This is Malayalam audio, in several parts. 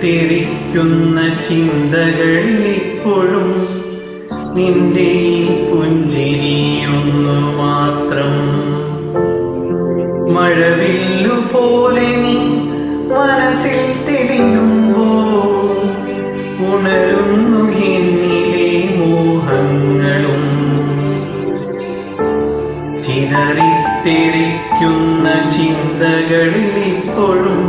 ചിതറിത്തെറിക്കുന്ന ചിന്തകളിൽ ഇപ്പോഴും നിന്റെ ഈ പുഞ്ചിരിയൊന്നു മാത്രം. മഴവില്ലുപോലെ നീ മനസ്സിൽ തെളിയുമ്പോൾ ഉണരുന്നു എന്നിലെ മോഹങ്ങളും. ചിതറിത്തെറിക്കുന്ന ചിന്തകളിൽ ഇപ്പോഴും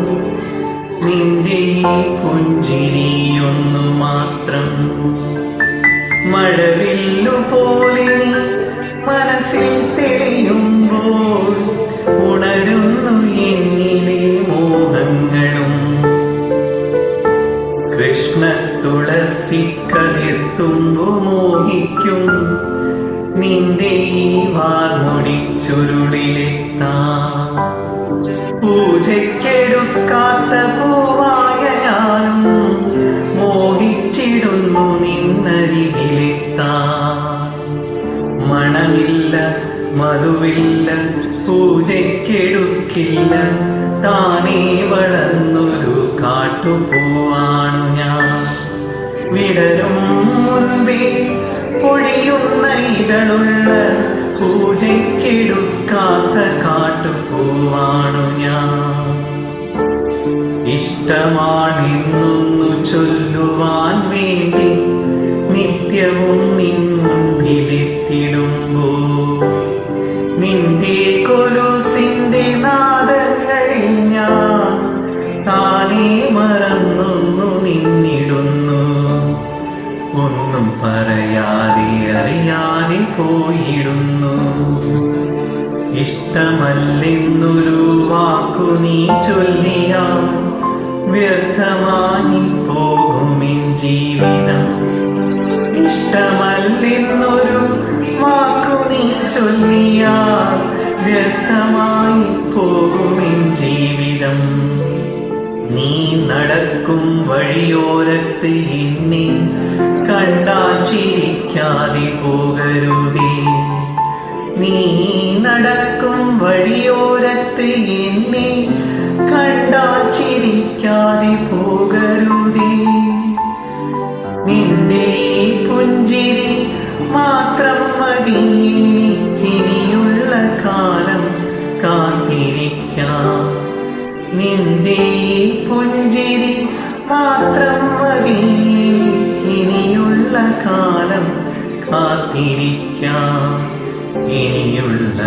നിന്റെ ഈ പുഞ്ചിരിയൊന്നു മാത്രം. മഴവില്ലുപോലെ നീ മനസ്സിൽ തെളിയുമ്പോൾ ഉണരുന്നു എന്നിലെ മോഹങ്ങളും. കൃഷ്ണ തുളസി കതിർത്തുമ്പു മോഹിക്കും നിന്റെ ഈ വാർമുടി ചുരുളിലെത്താം. പൂജയ്ക്കെടുക്കാത്ത പൂവായ ഞാനും മോഹിച്ചിടുന്നു നിന്നരികിലെത്താം. മണമില്ല മധുവില്ല പൂജയ്ക്കെടുക്കില്ല, താനേ വളർന്നൊരു കാട്ടുപൂവാണു ഞാൻ. വിടരും മുൻപേ പൊഴിയുന്ന ഇതളുള്ള പൂജയ്ക്കെടുക്കാത്ത കാട്ടുപൂവാണു ഞാൻ. ഇഷ്ടമാണെന്നൊന്നു ചൊല്ലുവാൻ വേണ്ടി നിത്യവും നിൻ മുൻപിലെത്തിടുമ്പോ നിന്റെ കൊലുസിന്റെ നാദങ്ങളിൽ ഞാൻ താനേ മറന്നൊന്നു നിന്നിടുന്നു. ഒന്നും പറയാതെ അറിയാതെ പോയിടുന്നു. ഇഷ്ടമല്ലെന്നൊരു വാക്കു നീ ചൊല്ലിയാൽ വ്യർത്ഥമായി പോകുമെൻ ജീവിതം. ഇഷ്ടമല്ലെന്നൊരു വാക്കു നീ ചൊല്ലിയാൽ വ്യർത്ഥമായി പോകുമെൻ ജീവിതം. നീ നടക്കും വഴിയോരത്ത് എന്നെ കണ്ടാൽ ചിരിക്കാതെ പോകരുതേ. നീ നടക്കും വഴിയോരത്ത് എന്നെ കണ്ടാൽ ചിരിക്കാതെ പോകരുതേ. നിന്റെ ഈ പുഞ്ചിരി മാത്രം മതി എനിക്കിനിയുള്ള കാലം കാത്തിരിക്കാം. നിന്റെ ഈ പുഞ്ചിരി മാത്രം മതി എനിക്കിനിയുള്ള കാലം കാത്തിരിക്കാം. ഇനിയുള്ള